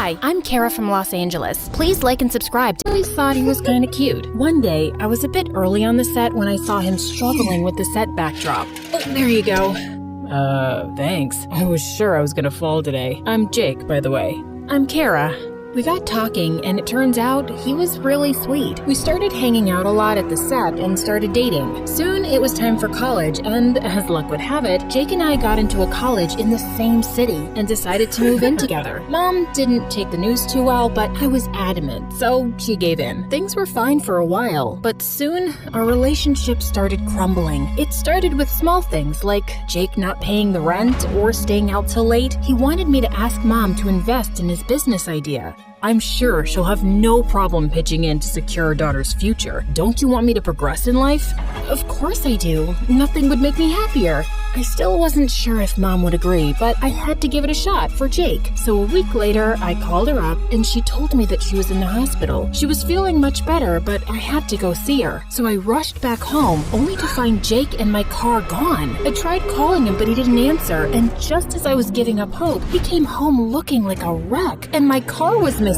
Hi, I'm Kara from Los Angeles. Please like and subscribe. I always thought he was kind of cute. One day, I was a bit early on the set when I saw him struggling with the set backdrop. Oh, there you go. Thanks. I was sure I was gonna fall today. I'm Jake, by the way. I'm Kara. We got talking, and it turns out he was really sweet. We started hanging out a lot at the set and started dating. Soon, it was time for college, and as luck would have it, Jake and I got into a college in the same city and decided to move in together. Mom didn't take the news too well, but I was adamant, so she gave in. Things were fine for a while, but soon, our relationship started crumbling. It started with small things, like Jake not paying the rent or staying out till late. He wanted me to ask Mom to invest in his business idea. I'm sure she'll have no problem pitching in to secure her daughter's future. Don't you want me to progress in life? Of course I do. Nothing would make me happier. I still wasn't sure if Mom would agree, but I had to give it a shot for Jake. So a week later, I called her up and she told me that she was in the hospital. She was feeling much better, but I had to go see her. So I rushed back home, only to find Jake and my car gone. I tried calling him, but he didn't answer, and just as I was giving up hope, he came home looking like a wreck, and my car was missing.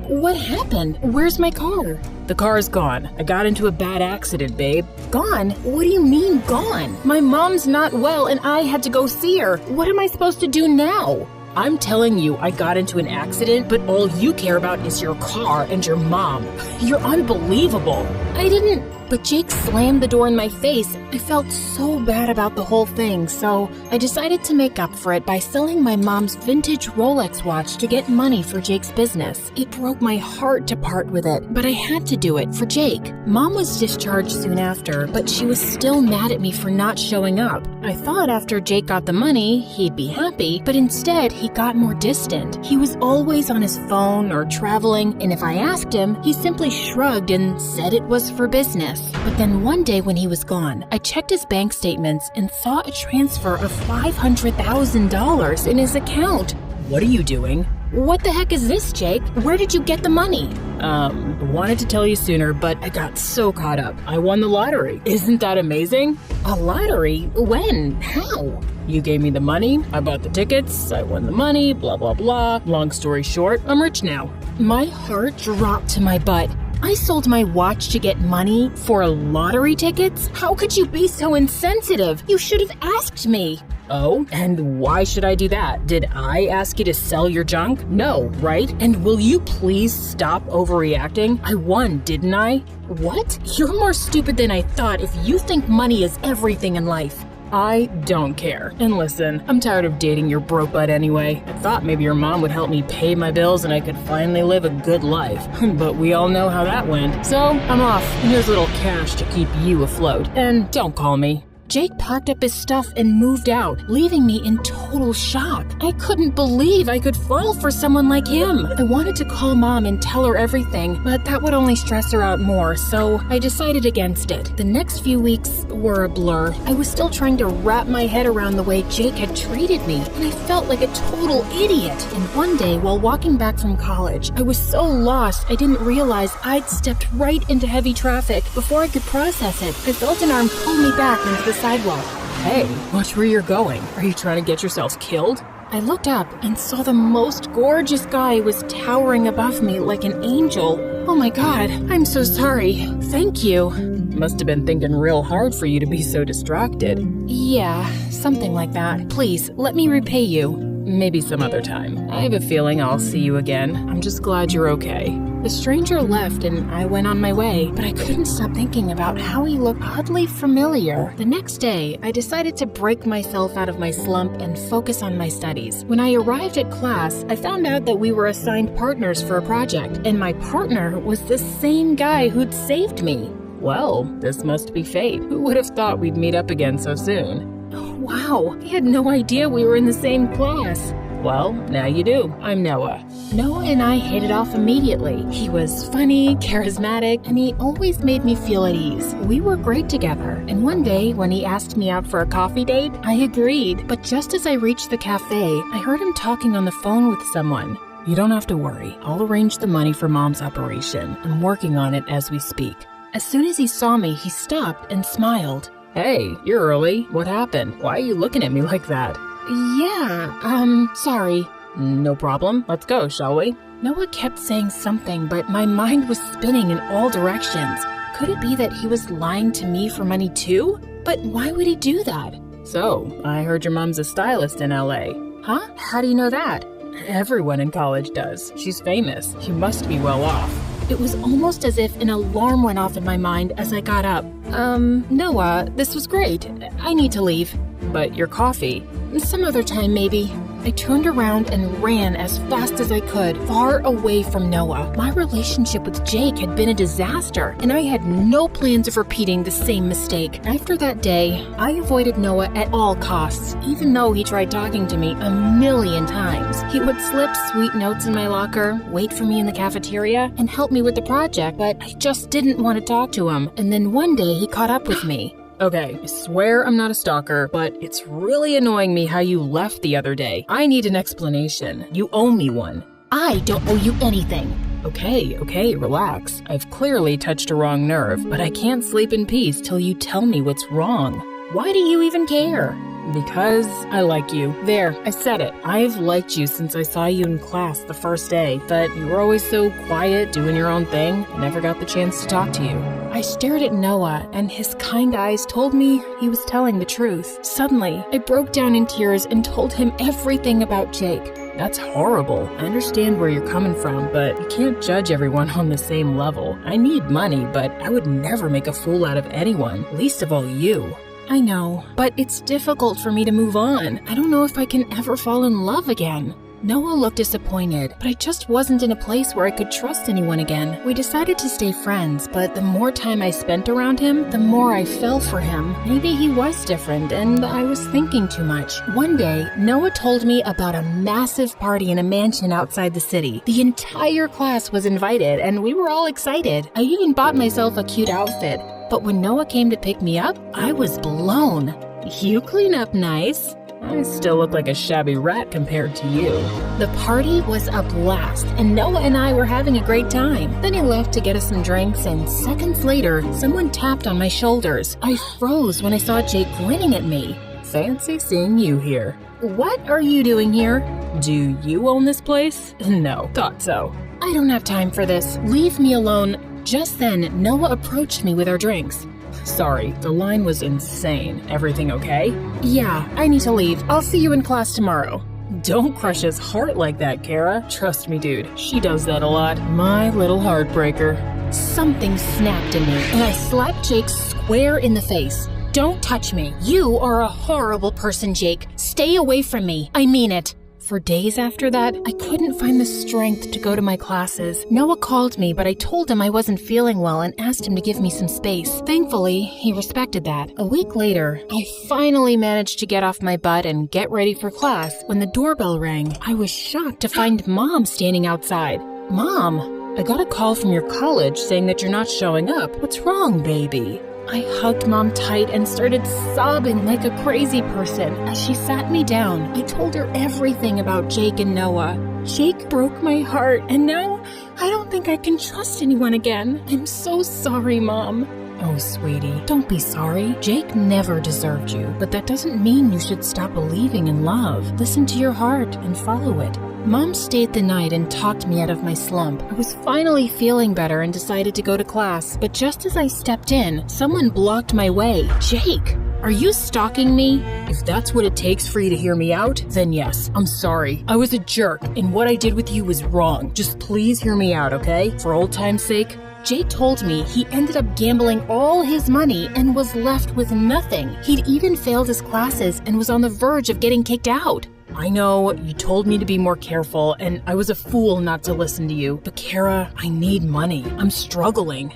What happened? Where's my car? The car's gone. I got into a bad accident, babe. Gone? What do you mean gone? My mom's not well and I had to go see her. What am I supposed to do now? I'm telling you, I got into an accident, but all you care about is your car and your mom. You're unbelievable. I didn't... But Jake slammed the door in my face. I felt so bad about the whole thing, so I decided to make up for it by selling my mom's vintage Rolex watch to get money for Jake's business. It broke my heart to part with it, but I had to do it for Jake. Mom was discharged soon after, but she was still mad at me for not showing up. I thought after Jake got the money, he'd be happy, but instead he got more distant. He was always on his phone or traveling, and if I asked him, he simply shrugged and said it was for business. But then one day when he was gone, I checked his bank statements and saw a transfer of $500,000 in his account. What are you doing? What the heck is this, Jake? Where did you get the money? Wanted to tell you sooner, but I got so caught up. I won the lottery. Isn't that amazing? A lottery? When? How? You gave me the money, I bought the tickets, I won the money, blah, blah, blah. Long story short, I'm rich now. My heart dropped to my butt. I sold my watch to get money for lottery tickets? How could you be so insensitive? You should have asked me. Oh, and why should I do that? Did I ask you to sell your junk? No, right? And will you please stop overreacting? I won, didn't I? What? You're more stupid than I thought if you think money is everything in life. I don't care. And listen, I'm tired of dating your broke butt anyway. I thought maybe your mom would help me pay my bills and I could finally live a good life. But we all know how that went. So, I'm off. Here's a little cash to keep you afloat. And don't call me. Jake packed up his stuff and moved out, leaving me in total shock. I couldn't believe I could fall for someone like him. I wanted to call Mom and tell her everything, but that would only stress her out more, so I decided against it. The next few weeks were a blur. I was still trying to wrap my head around the way Jake had treated me, and I felt like a total idiot. And one day, while walking back from college, I was so lost I didn't realize I'd stepped right into heavy traffic. Before I could process it, I felt an arm pull me back into the sidewalk. Hey, watch where you're going. Are you trying to get yourself killed? I looked up and saw the most gorgeous guy was towering above me like an angel. Oh my God, I'm so sorry. Thank you. Must have been thinking real hard for you to be so distracted. Yeah, something like that. Please, let me repay you. Maybe some other time. I have a feeling I'll see you again. I'm just glad you're okay. The stranger left and I went on my way, but I couldn't stop thinking about how he looked oddly familiar. The next day, I decided to break myself out of my slump and focus on my studies. When I arrived at class, I found out that we were assigned partners for a project, and my partner was the same guy who'd saved me. Well, this must be fate. Who would have thought we'd meet up again so soon? Wow, I had no idea we were in the same class. Well, now you do. I'm Noah. Noah and I hit it off immediately. He was funny, charismatic, and he always made me feel at ease. We were great together, and one day when he asked me out for a coffee date, I agreed. But just as I reached the cafe, I heard him talking on the phone with someone. You don't have to worry. I'll arrange the money for Mom's operation. I'm working on it as we speak. As soon as he saw me, he stopped and smiled. Hey, you're early. What happened? Why are you looking at me like that? Yeah, sorry. No problem. Let's go, shall we? Noah kept saying something, but my mind was spinning in all directions. Could it be that he was lying to me for money too? But why would he do that? So, I heard your mom's a stylist in LA. Huh? How do you know that? Everyone in college does. She's famous. You must be well off. It was almost as if an alarm went off in my mind as I got up. Noah, this was great. I need to leave. But your coffee? Some other time, maybe. I turned around and ran as fast as I could, far away from Noah. My relationship with Jake had been a disaster, and I had no plans of repeating the same mistake. After that day, I avoided Noah at all costs, even though he tried talking to me a million times. He would slip sweet notes in my locker, wait for me in the cafeteria, and help me with the project, but I just didn't want to talk to him. And then one day, he caught up with me. Okay, I swear I'm not a stalker, but it's really annoying me how you left the other day. I need an explanation. You owe me one. I don't owe you anything. Okay, relax. I've clearly touched a wrong nerve, but I can't sleep in peace till you tell me what's wrong. Why do you even care? Because I like you. There, I said it. I've liked you since I saw you in class the first day, but you were always so quiet, doing your own thing. I never got the chance to talk to you. I stared at Noah, and his kind eyes told me he was telling the truth. Suddenly, I broke down in tears and told him everything about Jake. That's horrible. I understand where you're coming from, but you can't judge everyone on the same level. I need money, but I would never make a fool out of anyone, least of all you. I know, but it's difficult for me to move on. I don't know if I can ever fall in love again. Noah looked disappointed, but I just wasn't in a place where I could trust anyone again. We decided to stay friends, but the more time I spent around him, the more I fell for him. Maybe he was different, and I was thinking too much. One day, Noah told me about a massive party in a mansion outside the city. The entire class was invited, and we were all excited. I even bought myself a cute outfit. But when Noah came to pick me up, I was blown. You clean up nice. I still look like a shabby rat compared to you. The party was a blast, and Noah and I were having a great time. Then he left to get us some drinks, and seconds later, someone tapped on my shoulders. I froze when I saw Jake grinning at me. Fancy seeing you here. What are you doing here? Do you own this place? No, thought so. I don't have time for this. Leave me alone. Just then, Noah approached me with our drinks. Sorry, the line was insane. Everything okay? Yeah, I need to leave. I'll see you in class tomorrow. Don't crush his heart like that, Kara. Trust me, dude. She does that a lot. My little heartbreaker. Something snapped in me, and I slapped Jake square in the face. Don't touch me. You are a horrible person, Jake. Stay away from me. I mean it. For days after that, I couldn't find the strength to go to my classes. Noah called me, but I told him I wasn't feeling well and asked him to give me some space. Thankfully, he respected that. A week later, I finally managed to get off my butt and get ready for class when the doorbell rang. I was shocked to find Mom standing outside. Mom, I got a call from your college saying that you're not showing up. What's wrong, baby? I hugged Mom tight and started sobbing like a crazy person. As she sat me down, I told her everything about Jake and Noah. Jake broke my heart, and now I don't think I can trust anyone again. I'm so sorry, Mom. Oh, sweetie, don't be sorry. Jake never deserved you, but that doesn't mean you should stop believing in love. Listen to your heart and follow it. Mom stayed the night and talked me out of my slump. I was finally feeling better and decided to go to class, but just as I stepped in, someone blocked my way. Jake, are you stalking me? If that's what it takes for you to hear me out, then yes, I'm sorry. I was a jerk, and what I did with you was wrong. Just please hear me out, okay? For old time's sake. Jake told me he ended up gambling all his money and was left with nothing. He'd even failed his classes and was on the verge of getting kicked out. I know, you told me to be more careful, and I was a fool not to listen to you. But Kara, I need money. I'm struggling.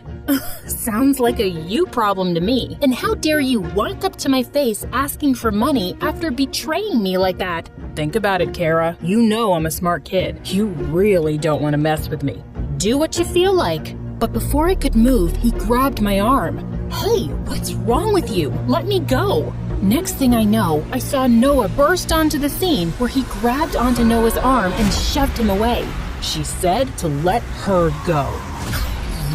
Sounds like a you problem to me. And how dare you walk up to my face asking for money after betraying me like that? Think about it, Kara. You know I'm a smart kid. You really don't want to mess with me. Do what you feel like. But before I could move, he grabbed my arm. Hey, what's wrong with you? Let me go. Next thing I know, I saw Noah burst onto the scene where he grabbed onto Noah's arm and shoved him away. She said to let her go.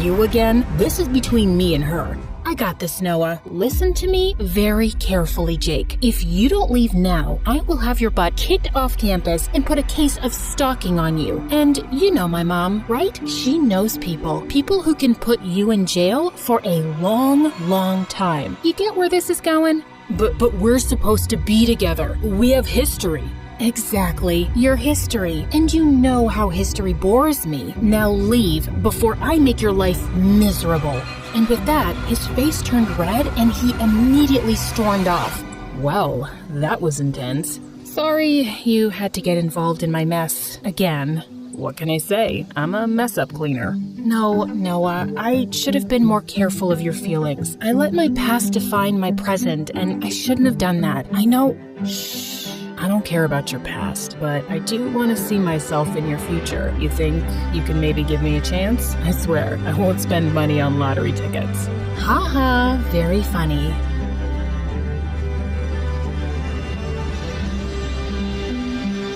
You again? This is between me and her. I got this, Noah. Listen to me very carefully, Jake. If you don't leave now, I will have your butt kicked off campus and put a case of stalking on you. And you know my mom, right? She knows people who can put you in jail for a long, long time. You get where this is going? But we're supposed to be together. We have history. Exactly, your history. And you know how history bores me. Now leave before I make your life miserable. And with that, his face turned red and he immediately stormed off. Well, that was intense. Sorry you had to get involved in my mess again. What can I say? I'm a mess-up cleaner. No, Noah, I should have been more careful of your feelings. I let my past define my present, and I shouldn't have done that. I know... Shh. I don't care about your past, but I do want to see myself in your future. You think you can maybe give me a chance? I swear, I won't spend money on lottery tickets. Haha, very funny.